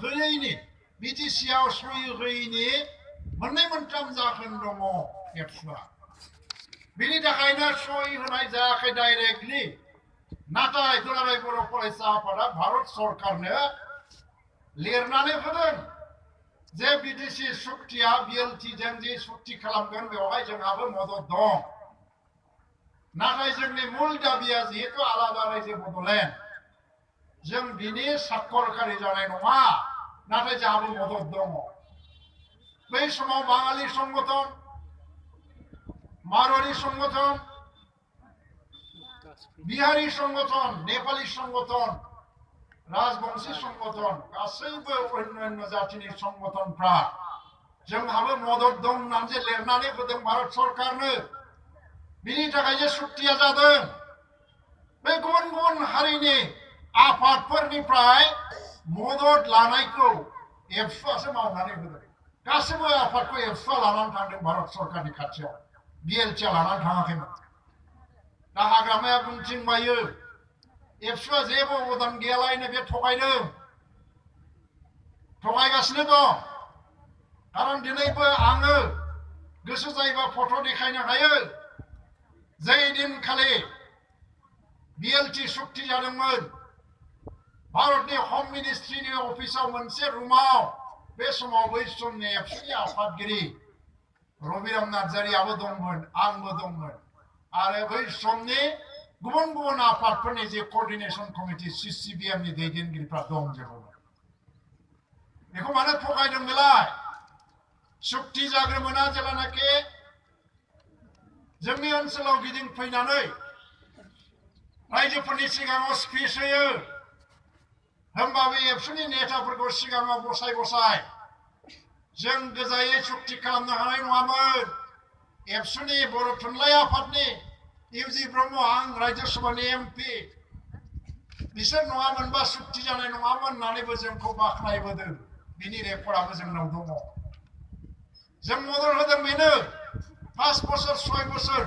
होयैनि बिटिसिआव सहि होयैनि मोननै मोनथाम जाहोन दङ एबसुआ बेनि थाखायनो सहि होनाय जायाखै डाइरेक्टलि नाथाय दुलाराय बर' फरायसा आफादा भारत सरकारनो लिरनानै होदों जे बिटिसि सुक्तिया बिएलटिजों जे सुक्ति खालामगोन बेवहाय जोंहाबो मदद दं नाथाय जोंनि मुल दाबिया जिहेतु आलादा रायजो बड'लेण्ड जों बिनि साखरखारि जानाय नङा नाथाय जोंहाबो मदद दङ बै समाव बाङालि संगठन मारवाड़ी संगठन बिहारी संगठन नेपाली संगठन राजबंशी संगठन गासैबो अन्यान्य जातिनि संगठनफ्रा जोंहाबो मदद दं होननानै लिरनानै होदों भारत सरकारनो बिनि थाखाय जे सुक्तिया जादों बे गुबुन गुबुन हारिनि आफादफोरनिफ्राय मदद लानायखौ एबसुआसो मावनानै होदों गासैबो आफादखौ एबसुआ लानानै थांदों भारत सरकारनि खाथियाव बिएलटिआ लानानै थाङाखैमोन दा हाग्रामाया बुंथिंबायो एबसुआ जेबो अबदान गैयालायनो बे थगायगासिनो दं खारन दिनैबो आङो गोसो जायोबा फट' देखायनो हायो जै दिनखालि बिएलटि सुक्ति जादोंमोन भारतनि हम मिनिस्ट्रिनि अफिसाव मोनसे रुमाव बे समाव बै समनि एबसुनि आफादगिरि रबिराम नार्जारियाबो दंमोन आंबो दंमोन आरो बै समनि गुबुन गुबुन आफादफोरनि जे कोअर्डिनेशन कमिटि सिसिबिएमनि दैदेनगिरिफ्रा दंजोबोमोन बेखौ मानो थगायदों बेलाय सुक्ति जाग्रोमोना जेब्लानाखि जोंनि ओनसोलाव गिदिंफैनानै रायजोफोरनि सिगाङाव स्पिच होयो होमबाबो एबसुनि नेताफोरखौ सिगाङाव बसाय जों गोजायै सुक्ति खालामनो हानाय नङामोन एबसुनि बर' थुनलाइ आफादनि इउजि ब्रह्म आं राज्य सभानि एमपि बिसोर नङामोनबा सुक्ति जानाय नङामोन होननानैबो जोंखौ बाख्नायबोदों बिनि रेकर्डआबो जोंनाव दङ जों मदद होदों बेनो 5 बोसोर 6 बोसोर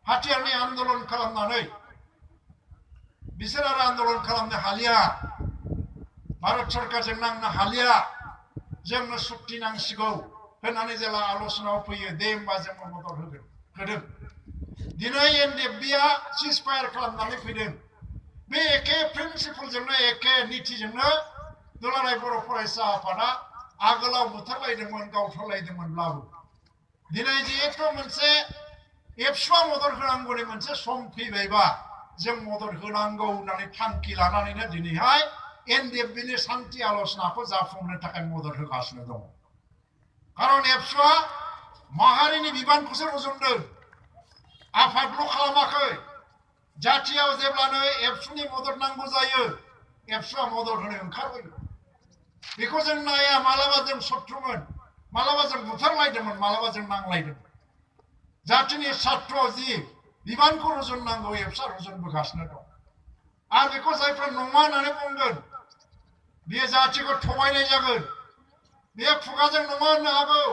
हाथियारनि आन्दोलन खालामनानै बिसोर आरो आन्दोलन खालामनो हालिया भारत सरकारजों नांनो हालिया जोंनो सुक्ति नांसिगौ होननानै जेला आल'सनायाव फैयो दे होमबा जोंनो मदद होदों दिनै एनडिएफबिआ सिजफायार खालामनानै फैदों बे एखे प्रिन्सिपलजोंनो एखे नीतिजोंनो दुलाराय बर' फरायसा आफादा आगोलाव बुथारलायदोंमोन गावथारलायदोंमोनब्लाबो दिनै जिहेतु मोनसे एबसुआ मदद होनांगौनि मोनसे सम फैबायबा जों मदद होनांगौ होननानै थांखि लानानैनो दिनैहाय एनडिएफबिनि शान्ति आल'सनाखौ जाफुंनो थाखाय मदद होगासिनो दङ खारन एबसुआ माहारिनि बिबानखौसो रुजुनदों आफादल' खालामाखै जाथियाव जेब्लानो एबसुनि मदद नांगौ जायो एबसुआ मदद होनो ओंखारबोयो बेखौ जों नाया मालाबा जों शत्रुमोन मालाबा जों बुथारलायदोंमोन मालाबा जों नांलायदोंमोन जातिनि सात्र जि बिबानखौ रुजुननांगौ एबसुआ रुजुनबोगासिनो दं आरो बेखौ जायफ्रा नङा होननानै बुंगोन बेयो जातिखौ थगायनाय जागोन बेयो खुगाजों नङा होननो हागौ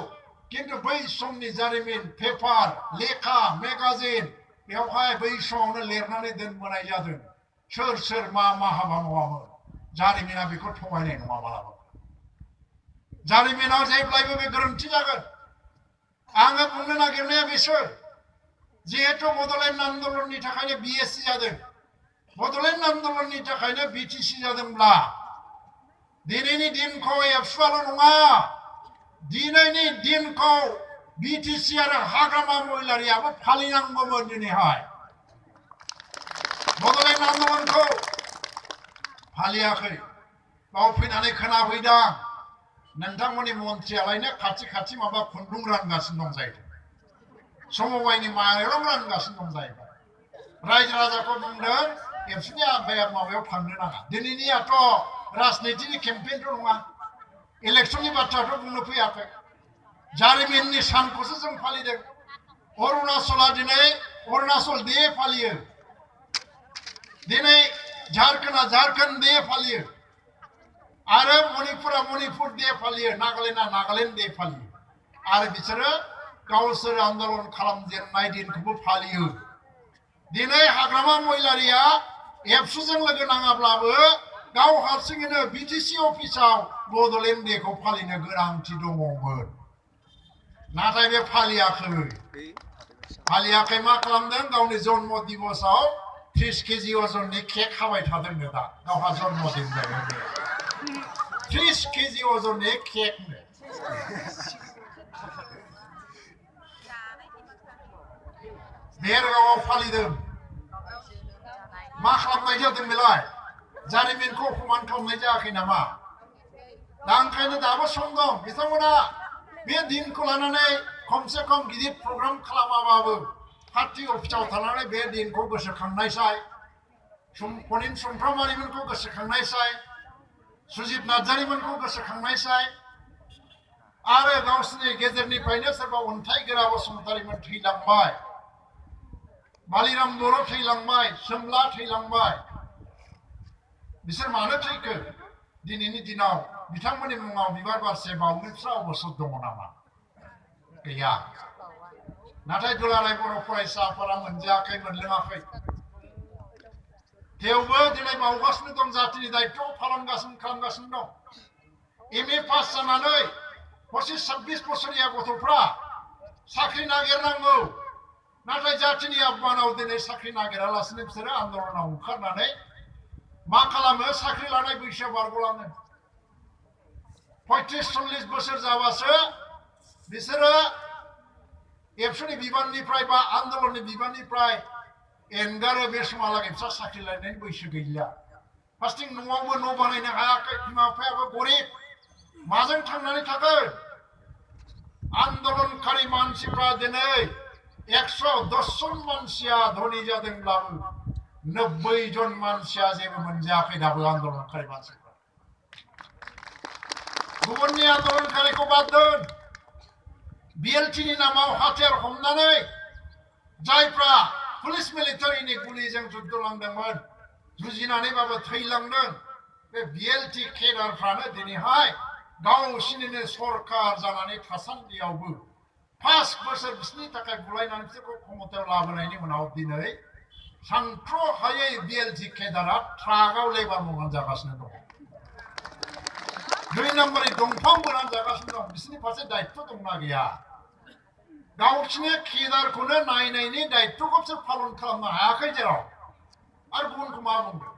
किन्तु बै समनि जारिमिन पेपार लेखा मेगाजिन बेवहाय बै समावनो लिरनानै दोनबोनाय जादों सोर मा हाबा मावामोन जारिमिना बेखौ थगायनाय नङा मालाबा जारिमिनाव जेब्लायबो बे गोरोन्थि जागोन आङो बुंनो नागिरनाया बिसोर जिहेतु बड'लेण्ड आन्दोलननि थाखायनो बिएसि जादों बड'लेण्ड आन्दोलननि थाखायनो बिटिसि जादोंब्ला दिनैनि दिनखौ एबसुआल' नङा दिनैनि दिनखौ बिटिसि आरो हाग्रामा महिलारियाबो फालिनांगौमोन दिनैहाय बड'लेण्ड आन्दोलनखौ फालियाखै बाव फैनानै खोनाफैदों नोंथांमोननि मन्थ्रियालायनो खाथि माबा खुन्दुं रानगासिनो दं जाहैदों समबायनि माइरं रानगासिनो दं जाहैबाय रायजो राजाखौ बुंदों एबसुनि आफाया माबायाव थांनो नाङा दिनैनियाथ' राजनितिनि केम्पेइनथ' नङा इलेक्सननि बाथ्राथ' बुंनो फैयाखै जारिमिननि सानखौसो जों फालिदों अरुणाचला दिनै अरुणाचल डे फालियो दिनै झारखन्डआ झारखन्ड डे फालियो आरो मणिपुरा मणिपुर डे फालियो नागालेण्डआ नागालेण्ड डे फालियो आरो बिसोरो गावसोर आन्दोलन खालामजेननाय दिनखौबो फालियो दिनै हाग्रामा महिलारिया एबसुजों लोगो नाङाब्लाबो गाव हारसिङैनो बिटिसि अफिसाव बड'लेण्ड डेखौ फालिनो गोनांथि दङमोन नाथाय बे फालियाखै मा खालामदों गावनि जन्म दिबसआव 30 केजि अजननि केक खाबाय थादोंनो दा गावहा जन्मदिन जायो 30 केजि अजननि केकनो देरगावआव फालिदों मा खालामनाय जादों बेलाय जारिमिनखौ अपमान खालामनाय जायाखै नामा दा ओंखायनो दाबो सम दं बिथांमोना बे दिनखौ लानानै खमसे खम गिदिर प्रग्राम खालामाबाबो पार्टी अफिसाव थानानै बे दिनखौ गोसोखांनायसाय फनिन समफ्रामारिमोनखौ गोसोखांनायसाय सुजित नार्जारिमोनखौ गोसोखांनायसाय आरो गावसोरनि गेजेरनिफ्रायनो सोरबा अन्थाइगोरा बसुमतारीमोन थैलांबाय बालिराम बर' थैलांबाय सोमला थैलांबाय बिसोर मानो थैखो दिनैनि दिनाव बिथांमोननि मुङाव बिबार बारसे बावनोफ्रा अबसर दङ नामा गैया नाथाय दुलाराय बर' फरायसा आफादा मोनजायाखै मोनलोङाखै थेवबो दिनै मावगासिनो दं जातिनि दायित्व खालामगासिनो दं एमए पास जानानै 25-26 बोसोरनिया गथ'फ्रा साख्रि नागिरनांगौ नाथाय जातिनि आफादाव दिनै साख्रि नागिरालासिनो बिसोरो आन्दलनाव ओंखारनानै मा खालामो साख्रि लानाय बैसोआ बारग'लाङो 35-40 बोसोर जाबासो बिसोरो एबसुनि बिबाननिफ्राय बा आन्दलननि बिबाननिफ्राय एंगारो बे समहालागै बिसोर साख्रि लानायनि बैसो गैलिया फार्स्टिं न'आवबो न' बानायनो हायाखै बिमा बिफायाबो गरिब माजों थांनानै थागोन आन्दलनकारि मानसिफ्रा दिनै 110 जन मानसिया धनी जादोंब्लाबो 90 जन मानसिया जेबो मोनजायाखै दाबो आन्दलनकारि मानसिफ्रा गुबुननि आन्दलनकारिखौ बाद दोन बिएलटिनि नामाव हाथियार हमनानै जायफ्रा पुलिस मिलिटारिनि गुलिजों जुद्ध नांदोंमोन जुजिनानैबाबो थैलांदों बे बिएलटि केडारफ्रानो दिनैहाय गावसिनिनो सरकार जानानै थासान्दियावबो 5 बोसोर बिसोरनि थाखाय बुलायनानै बिसोरखौ क्षमतायाव लाबोनायनि उनाव दिनै सानथ्र'हायै बिएलटि केडारा ट्राकआव लेबार मावनानै जागासिनो दं 2 नम्बरनि दंफां बोनानै जागासिनो दं बिसोरनि फारसे दायित्व दंना गैया गावसिनि केडारखौनो नायनायनि दायित्वखौ बिसोर पालन खालामनो हायाखै जेराव आरो गुबुनखौ मा बुंदों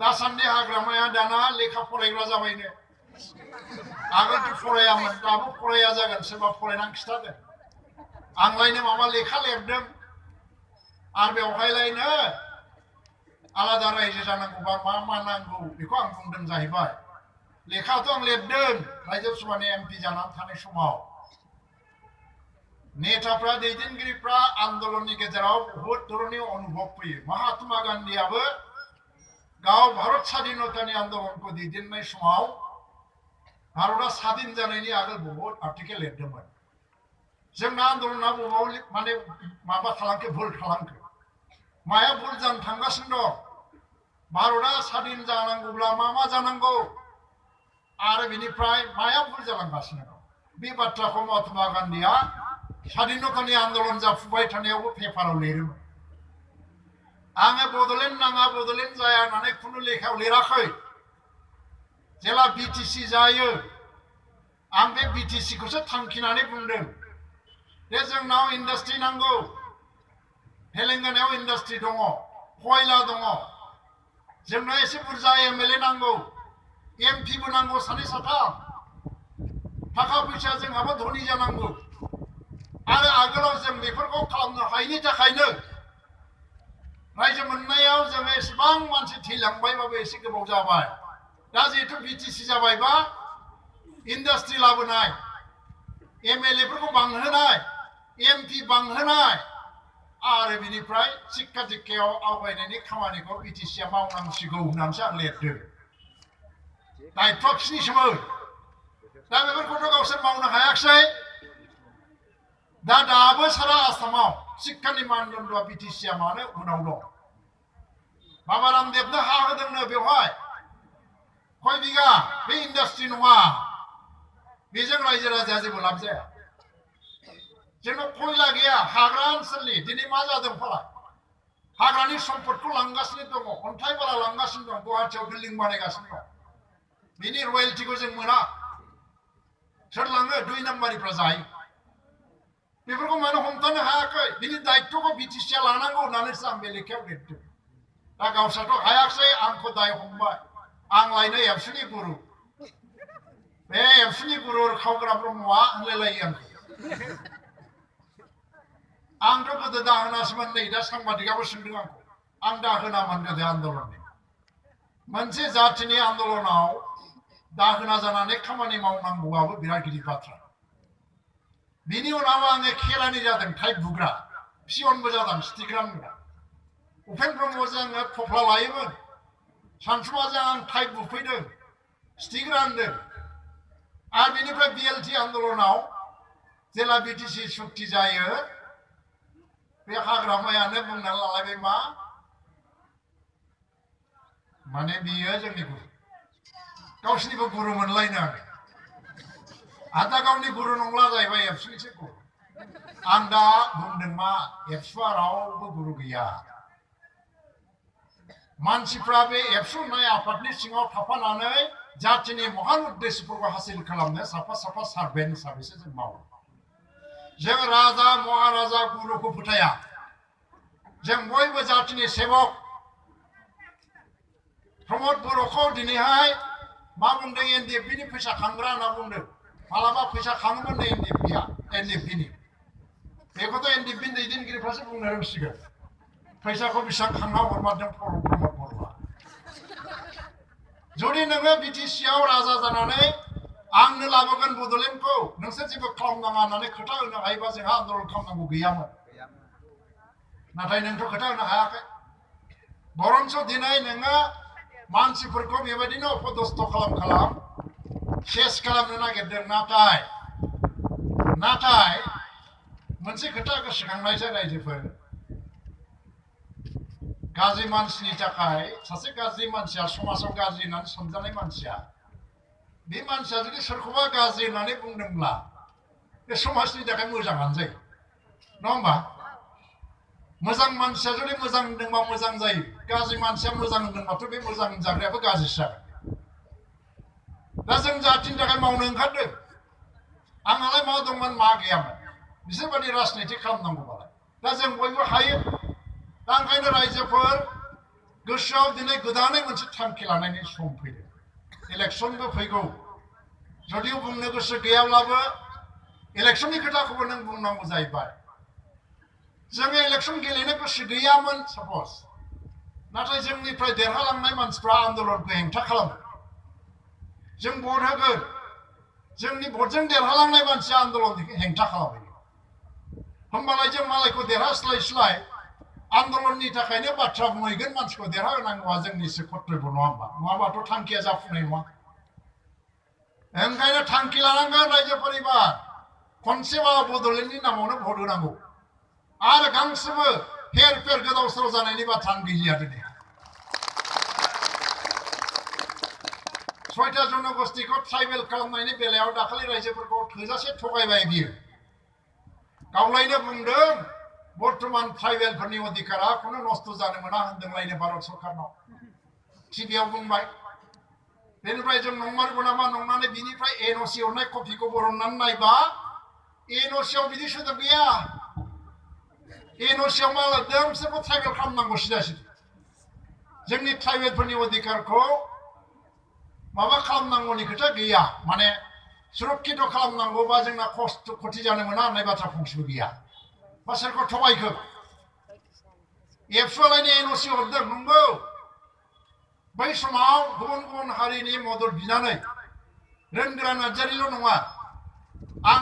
दासान्दि हाग्रामाया दाना लेखा फरायग्रा जाबायनो आगोलथ' फरायामोन दाबो फराया जागोन सोरबा फरायनानै खिथादों आंलायनो माबा लेखा लिरदों आरो बेवहायलायनो आलादा रायजो जानांगौबा मा नांगौ बेखौ आं बुंदों जाहैबाय लेखाथ' आं लिरदों रायजो सभानि एमपि जानानै थानाय समाव नेताफ्रा दैदेनगिरिफ्रा आन्दलननि गेजेराव बहुत धरननि अनुभव फैयो महात्मा गान्धीयाबो गाव भारत स्वाधीनतानि आन्दलनखौ दैदेननाय समाव भारतआ स्वाधीन जानायनि आगोल बहुत आर्टिकेल लिरदोंमोन जोंना आन्दलना बबाव माने माबा खालामखो भुल खालामखो माया भुल जानो थांगासिनो दं भारतआ स्वाधीन जानांगौब्ला मा जानांगौ आरो बिनिफ्राय माया भुल जालांगासिनो दं बे बाथ्राखौ महात्मा गान्धीया स्वाधीनतानि आन्दलन जाफुबाय थानायावबो पेपाराव लिरोमोन आङो बड'लेण्ड नाङा बड'लेण्ड जाया होननानै खुनु लेखायाव लिराखै जेला बिटिसि जायो आं बे बिटिसिखौसो थांखिनानै बुंदों जे जोंनाव इन्डास्ट्रि नांगौ तेलेंगानायाव इन्डास्ट्रि दङ खयला दङ जोंनो एसे बुरजा एमएलए नांगौ एमपिबो नांगौ सानै साथाम थाखा फैसा जोंहाबो धनी जानांगौ आरो आगोलाव जों बेफोरखौ खालामनो हायैनि थाखायनो रायजो मोननायाव जों एसेबां मानसि थैलांबायबाबो एसे गोबाव जाबाय दा जिहेतु बिटिसि जाबायबा इन्डास्ट्रि लाबोनाय एमएलएफोरखौ बांहोनाय एमपि बांहोनाय आरो बिनिफ्राय शिक्षा दिक्षायाव आवगायनायनि खामानिखौ बिटिसिआ मावनांसिगौ होननानैसो आं लिरदों दायित्वआ बिसिनिसोमोन दा बेफोरखौथ' गावसोर मावनो हायाखिसै दाबो सारा आसामाव शिक्षानि मानदण्डआ बिटिसिआ मानो उनाव दं बाबा रामदेबनो हा होदोंनो बेवहाय कय बिगा बे इन्डास्ट्रि नङा बेजों रायजो राजाया जेबो लाब जाया जोंनाव खयला गैया हाग्रा ओनसोलनि दिनै मा जादों फालाय हाग्रानि सम्पदखौ लांगासिनो दङ अन्थाइ बाला लांगासिनो दं गुवाहाटियाव बिल्डिं बानायगासिनो दं बिनि रयेल्टिखौ जों मोना सोर लाङो 2 नाम्बारिफ्रा जायो बेफोरखौ मानो हमथानो हायाखै बिनि दायित्वखौ बिटिसिआ लानांगौ होननानैसो आं बे लेखायाव लिरदों दा गावस्राथ' हायाखसै आंखौ दाय हमबाय आं लायनो एबसुनि गुरु बे एबसुनि गुरु खावग्रा ब्रह्मआ होनलायलायो आंथ' गोदो दाहोनासोमोन नै दा सांबादिकाबो सोंदों आंखौ आं दाहोनामोन गोदो आन्दलननि मोनसे जातिनि आन्दलनाव दाहोना जानानै खामानि मावनांगौआबो बिराद गिदिर बाथ्रा बिनि उनाव आङो खेलानि जादों टाइप बुग्रा पियनबो जादों स्टिग्रामग्रा उपेन ब्रह्मजों आङो थफ्ला लायोमोन सानसुमाजों आं टाइप बुफैदों स्टिक रानदों आरो बिनिफ्राय बिएलटि आन्दलनाव जेला बिटिसि सुक्ति जायो बे हाग्रामायानो बुंनानै लालायबाय मा माने बियो जोंनि गुरु गावसिनिबो गुरु मोनलायनो आं दा गावनि गुरु नंला जाहैबाय एबसुनिसो गुरु आं दा बुंदों मा एबसुआ रावबो गुरु गैया मानसिफ्रा बे एबसु होननाय आफादनि सिङाव थाफानानै जातिनि महान उद्देश्यफोरखौ हासिल खालामनो साफा साफा सार्भेन्ट हिसाबैसो जों मावो जों राजा महाराजा गुरुखौ फोथाया जों बयबो जातिनि सेबक प्रमद बर'खौ दिनैहाय मा बुंदों एनडिएफबिनि फैसा खांग्रा होनना बुंदों मालाबा फैसा खाङोमोन एनडिएफबिनि बेखौथ' एनडिएफबिनि दैदेनगिरिफ्रासो बुंनो रोंसिगोन फैसाखौ बेसेबां खांना हरमारदों प्रमद बर'आ जुदि नोङो बिटिसिआव राजा जानानै आंनो लाबोगोन बड'लेण्डखौ नोंसोर जेबो खालामनाङा होननानै खोथा होनो हायोबा जोंहा आन्दलन खालामनांगौ गैयामोन नाथाय नोंथ' खोथा होनो हायाखै बरन्स दिनै नोङो मानसिफोरखौ बेबायदिनो अपदस्थ खालाम सेस खालामनो नागिरदों नाथाय मोनसे खोथा गोसोखांनायसै रायजोफोर गाज्रि मानसिनि थाखाय सासे गाज्रि मानसिया समाजाव गाज्रि होननानै सानजानाय मानसिया बे मानसिया जुदि सोरखौबा गाज्रि होननानै बुंदोंब्ला बे समाजनि थाखाय मोजाङानो जायो नङा होमबा मोजां मानसिया जुदि मोजां होनदोंबा मोजां जायो गाज्रि मानसिया मोजां होनदोंबाथ' बे मोजां जाग्रायाबो गाज्रिसो जागोन दा जों जातिनि थाखाय मावनो ओंखारदों आंहालाय मा दंमोन मा गैयामोन बिसोरबादि राजनिति खालामनांगौबालाय दा जों बयबो हायो दा ओंखायनो रायजोफोर गोसोआव दिनै गोदानै मोनसे थांखि लानायनि सम फैदों इलेक्सनबो फैगौ जुदिও बुंनो गोसो गैयाब्लाबो इलेक्सननि खोथाखौबो नों बुंनांगौ जाहैबाय जोङो इलेक्सन गेलेनो गोसो गैयामोन सापज नाथाय जोंनिफ्राय देरहालांनाय मानसिफ्रा आन्दलनखौ हेंथा खालामो जों भट होगोन जोंनि भटजों देरहालांनाय मानसिया आन्दलनखौ हेंथा खालामो होमबालाय जों मालायखौ देरहास्लाय आन्दलननि थाखायनो बाथ्रा बुंहैगोन मानसिखौ देरहाहोनांगौआ जोंनिसो कर्तब्य नङा होमबा नङाबाथ' थांखिया जाफुंनाय नङा ओंखायनो थांखि लानांगोन रायजो परिबार खनसेबाबो बड'लेण्डनि नामावनो भट होनांगौ आरो गांसेबो हेर फेर गोदाव सोराव जानायनि बाथ्रा गैलिया दिनै 6टा जनगोष्ठीखौ ट्राइबेल खालामनायनि बेलायाव दाखालि रायजोफोरखौ थोजासे थगायबाय बियो गावलायनो बुंदों बर्तमान ट्राइबेलफोरनि अधिकारा खुनु नस्थ जानो मोना होनदोंलायनो भारत सरकारनाव टिभियाव बुंबाय बेनिफ्राय जों नंमारगौ नामा नंनानै बिनिफ्राय एनअसि हरनाय कपिखौ बरननानै नायबा एनअसिआव बिदि सोदोब गैया एनअसिआव मा लिरदों बिसोरखौ ट्राइबेल खालामनांगौ सिदा जोंनि ट्राइबेलफोरनि अधिकारखौ माबा खालामनांगौनि खोथा गैया माने सुरक्षित खालामनांगौबा जोंना खस्थ खथि जानो मोना होननाय बाथ्रा फंसेबो गैया बा सोरखौ थगायखो एबसुआलायनो एनअसि हरदों नंगौ बै समाव गुबुन गुबुन हारिनि मदद बिनानै रोनगोरा नार्जारिल' नङा आं